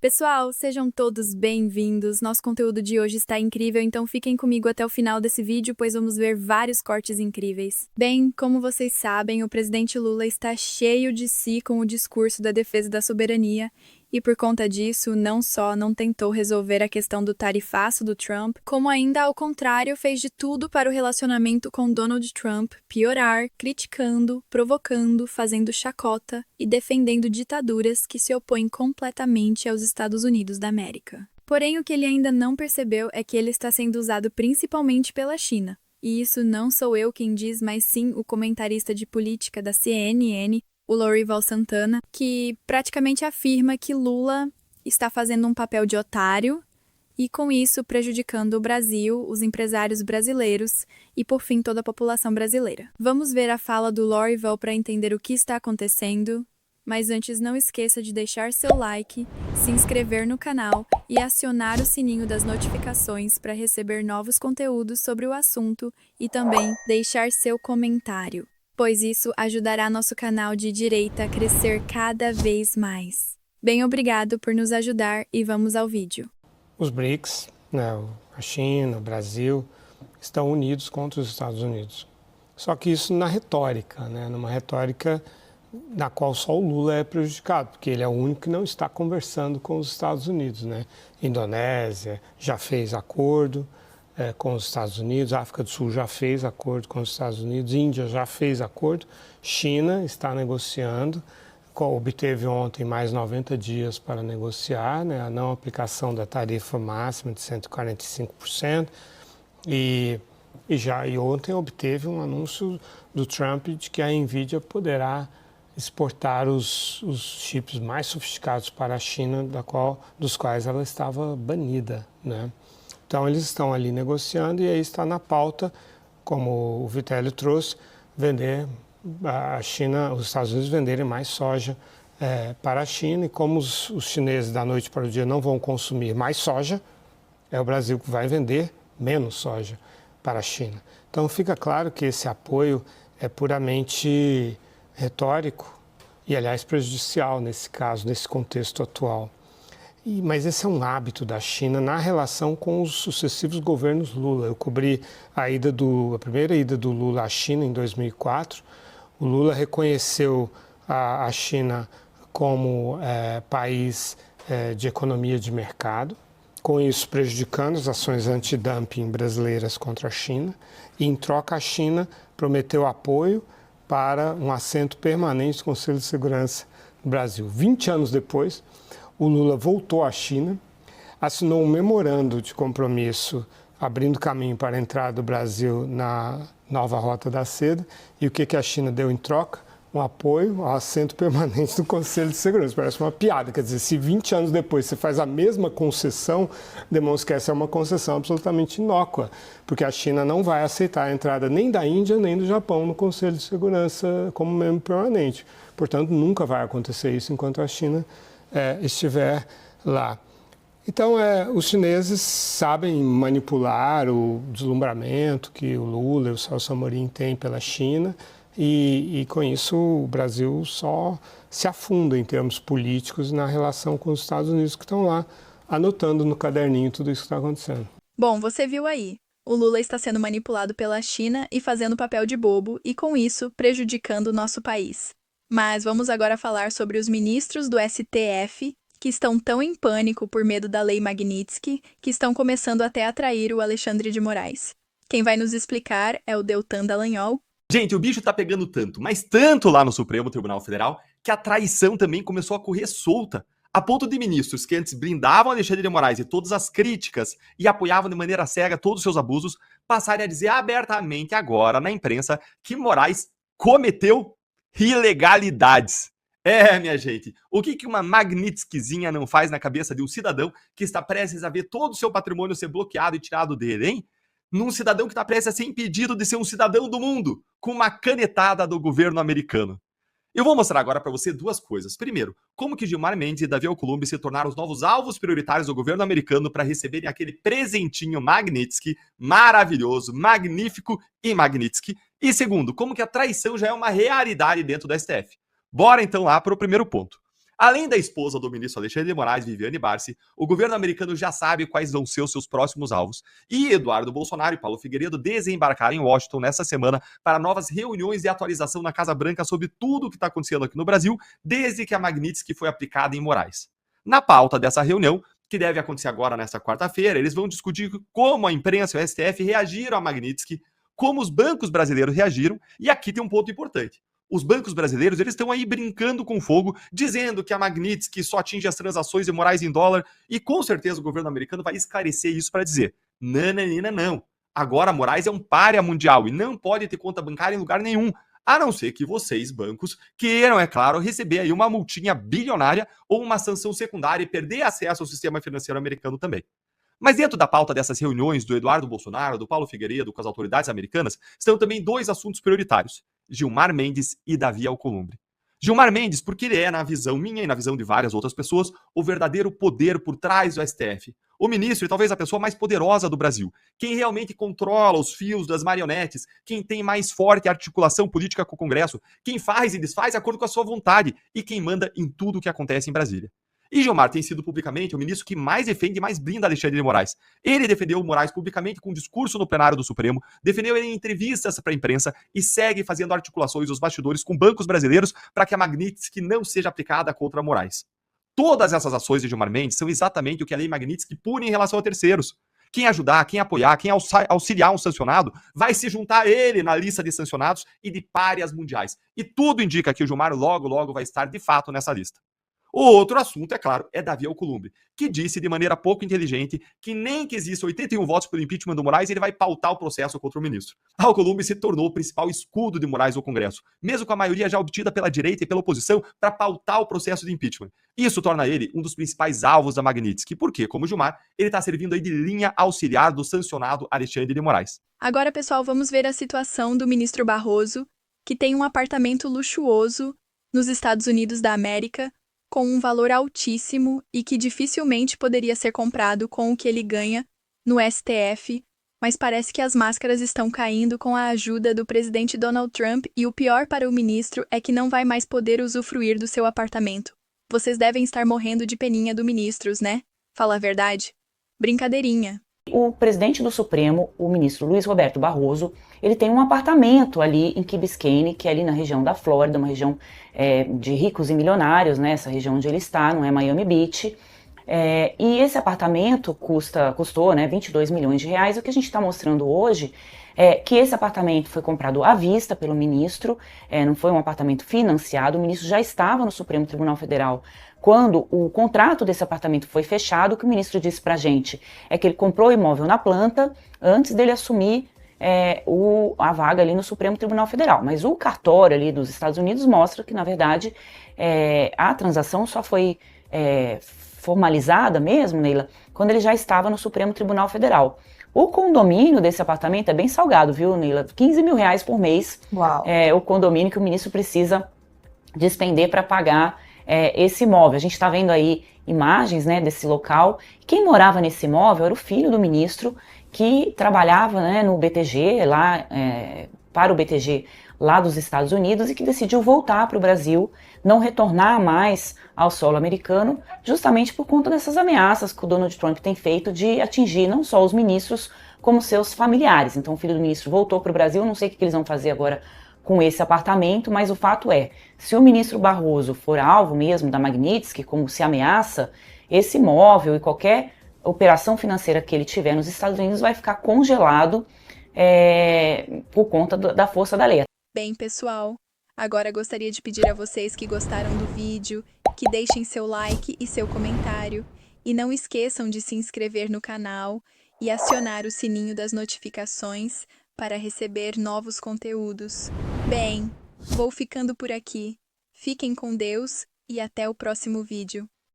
Pessoal, sejam todos bem-vindos. Nosso conteúdo de hoje está incrível, então fiquem comigo até o final desse vídeo, pois vamos ver vários cortes incríveis. Bem, como vocês sabem, o presidente Lula está cheio de si com o discurso da defesa da soberania e, por conta disso, não só não tentou resolver a questão do tarifaço do Trump, como ainda, ao contrário, fez de tudo para o relacionamento com Donald Trump piorar, criticando, provocando, fazendo chacota e defendendo ditaduras que se opõem completamente aos Estados Unidos da América. Porém, o que ele ainda não percebeu é que ele está sendo usado principalmente pela China. E isso não sou eu quem diz, mas sim o comentarista de política da CNN, o Lorival Santana, que praticamente afirma que Lula está fazendo um papel de otário e, com isso, prejudicando o Brasil, os empresários brasileiros e, por fim, toda a população brasileira. Vamos ver a fala do Lorival para entender o que está acontecendo, mas antes não esqueça de deixar seu like, se inscrever no canal e acionar o sininho das notificações para receber novos conteúdos sobre o assunto e também deixar seu comentário, pois isso ajudará nosso canal de direita a crescer cada vez mais. Bem, obrigado por nos ajudar e vamos ao vídeo. Os BRICS, a China, o Brasil, estão unidos contra os Estados Unidos. Só que isso na retórica, numa retórica na qual só o Lula é prejudicado, porque ele é o único que não está conversando com os Estados Unidos. Indonésia já fez acordo com os Estados Unidos, África do Sul já fez acordo com os Estados Unidos, Índia já fez acordo, China está negociando, obteve ontem mais 90 dias para negociar, a não aplicação da tarifa máxima de 145%, e ontem obteve um anúncio do Trump de que a Nvidia poderá exportar os chips mais sofisticados para a China, dos quais ela estava banida. Então eles estão ali negociando e aí está na pauta, como o Vitélio trouxe, vender a China, os Estados Unidos venderem mais soja para a China, e como os chineses da noite para o dia não vão consumir mais soja, é o Brasil que vai vender menos soja para a China. Então fica claro que esse apoio é puramente retórico e, aliás, prejudicial nesse caso, nesse contexto atual. Mas esse é um hábito da China na relação com os sucessivos governos Lula. Eu cobri a primeira ida do Lula à China em 2004. O Lula reconheceu a China como país de economia de mercado, com isso prejudicando as ações antidumping brasileiras contra a China, e em troca a China prometeu apoio para um assento permanente no Conselho de Segurança do Brasil. 20 anos depois, o Lula voltou à China, assinou um memorando de compromisso abrindo caminho para a entrada do Brasil na nova Rota da Seda. E o que a China deu em troca? Um apoio ao assento permanente do Conselho de Segurança. Parece uma piada, quer dizer, se 20 anos depois você faz a mesma concessão, demonstra que essa é uma concessão absolutamente inócua, porque a China não vai aceitar a entrada nem da Índia nem do Japão no Conselho de Segurança como membro permanente. Portanto, nunca vai acontecer isso enquanto a China estiver lá. Então, os chineses sabem manipular o deslumbramento que o Lula e o Celso Amorim têm pela China, e com isso o Brasil só se afunda em termos políticos na relação com os Estados Unidos, que estão lá anotando no caderninho tudo isso que está acontecendo. Bom, você viu aí. O Lula está sendo manipulado pela China e fazendo papel de bobo e, com isso, prejudicando o nosso país. Mas vamos agora falar sobre os ministros do STF que estão tão em pânico por medo da Lei Magnitsky que estão começando até a atrair o Alexandre de Moraes. Quem vai nos explicar é o Deltan Dallagnol. Gente, o bicho tá pegando tanto, mas tanto lá no Supremo Tribunal Federal, que a traição também começou a correr solta, a ponto de ministros que antes blindavam Alexandre de Moraes e todas as críticas e apoiavam de maneira cega todos os seus abusos, passarem a dizer abertamente agora na imprensa que Moraes cometeu ilegalidades. Minha gente, o que uma Magnitskyzinha não faz na cabeça de um cidadão que está prestes a ver todo o seu patrimônio ser bloqueado e tirado dele, hein? Num cidadão que está prestes a ser impedido de ser um cidadão do mundo, com uma canetada do governo americano. Eu vou mostrar agora para você duas coisas. Primeiro, como que Gilmar Mendes e Davi Alcolumbre se tornaram os novos alvos prioritários do governo americano para receberem aquele presentinho Magnitsky maravilhoso, magnífico e Magnitsky. E segundo, como que a traição já é uma realidade dentro do STF. Bora então lá para o primeiro ponto. Além da esposa do ministro Alexandre de Moraes, Viviane Barsi, o governo americano já sabe quais vão ser os seus próximos alvos. E Eduardo Bolsonaro e Paulo Figueiredo desembarcaram em Washington nessa semana para novas reuniões de atualização na Casa Branca sobre tudo o que está acontecendo aqui no Brasil, desde que a Magnitsky foi aplicada em Moraes. Na pauta dessa reunião, que deve acontecer agora nesta quarta-feira, eles vão discutir como a imprensa e o STF reagiram à Magnitsky, como os bancos brasileiros reagiram, e aqui tem um ponto importante. Os bancos brasileiros, eles estão aí brincando com fogo, dizendo que a Magnitsky só atinge as transações de Moraes em dólar, e com certeza o governo americano vai esclarecer isso para dizer, não. Agora Moraes é um pária mundial e não pode ter conta bancária em lugar nenhum, a não ser que vocês, bancos, queiram, é claro, receber aí uma multinha bilionária ou uma sanção secundária e perder acesso ao sistema financeiro americano também. Mas dentro da pauta dessas reuniões do Eduardo Bolsonaro, do Paulo Figueiredo com as autoridades americanas, estão também dois assuntos prioritários, Gilmar Mendes e Davi Alcolumbre. Gilmar Mendes, porque ele é, na visão minha e na visão de várias outras pessoas, o verdadeiro poder por trás do STF. O ministro e talvez a pessoa mais poderosa do Brasil. Quem realmente controla os fios das marionetes, quem tem mais forte articulação política com o Congresso, quem faz e desfaz de acordo com a sua vontade e quem manda em tudo o que acontece em Brasília. E Gilmar tem sido publicamente o ministro que mais defende e mais blinda Alexandre de Moraes. Ele defendeu o Moraes publicamente com um discurso no plenário do Supremo, defendeu ele em entrevistas para a imprensa e segue fazendo articulações dos bastidores com bancos brasileiros para que a Magnitsky não seja aplicada contra Moraes. Todas essas ações de Gilmar Mendes são exatamente o que a lei Magnitsky pune em relação a terceiros. Quem ajudar, quem apoiar, quem auxiliar um sancionado, vai se juntar a ele na lista de sancionados e de párias mundiais. E tudo indica que o Gilmar logo vai estar de fato nessa lista. O outro assunto, é claro, é Davi Alcolumbre, que disse de maneira pouco inteligente que nem que existam 81 votos pelo impeachment do Moraes, ele vai pautar o processo contra o ministro. Alcolumbre se tornou o principal escudo de Moraes no Congresso, mesmo com a maioria já obtida pela direita e pela oposição para pautar o processo de impeachment. Isso torna ele um dos principais alvos da Magnitsky, porque, como Gilmar, ele está servindo aí de linha auxiliar do sancionado Alexandre de Moraes. Agora, pessoal, vamos ver a situação do ministro Barroso, que tem um apartamento luxuoso nos Estados Unidos da América, com um valor altíssimo e que dificilmente poderia ser comprado com o que ele ganha no STF, mas parece que as máscaras estão caindo com a ajuda do presidente Donald Trump e o pior para o ministro é que não vai mais poder usufruir do seu apartamento. Vocês devem estar morrendo de peninha do ministros, né? Fala a verdade. Brincadeirinha. O presidente do Supremo, o ministro Luiz Roberto Barroso, ele tem um apartamento ali em Key Biscayne, que é ali na região da Flórida, uma região de ricos e milionários, né? Essa região onde ele está, não é Miami Beach. E esse apartamento custou, né, 22 milhões de reais. O que a gente está mostrando hoje é que esse apartamento foi comprado à vista pelo ministro, não foi um apartamento financiado. O ministro já estava no Supremo Tribunal Federal quando o contrato desse apartamento foi fechado. O que o ministro disse pra gente é que ele comprou o imóvel na planta antes dele assumir a vaga ali no Supremo Tribunal Federal. Mas o cartório ali dos Estados Unidos mostra que, na verdade, a transação só foi formalizada mesmo, Neila, quando ele já estava no Supremo Tribunal Federal. O condomínio desse apartamento é bem salgado, viu, Neila? 15 mil reais por mês. Uau. O condomínio que o ministro precisa despender para pagar esse imóvel. A gente está vendo aí imagens, né, desse local. Quem morava nesse imóvel era o filho do ministro, que trabalhava, né, no BTG, lá, para o BTG lá dos Estados Unidos, e que decidiu voltar para o Brasil, não retornar mais ao solo americano, justamente por conta dessas ameaças que o Donald Trump tem feito de atingir não só os ministros, como seus familiares. Então o filho do ministro voltou para o Brasil, não sei o que eles vão fazer agora com esse apartamento, mas o fato é, se o ministro Barroso for alvo mesmo da Magnitsky, como se ameaça, esse imóvel e qualquer operação financeira que ele tiver nos Estados Unidos vai ficar congelado por conta da força da lei. Bem, pessoal, agora gostaria de pedir a vocês que gostaram do vídeo, que deixem seu like e seu comentário, e não esqueçam de se inscrever no canal e acionar o sininho das notificações para receber novos conteúdos. Bem, vou ficando por aqui. Fiquem com Deus e até o próximo vídeo.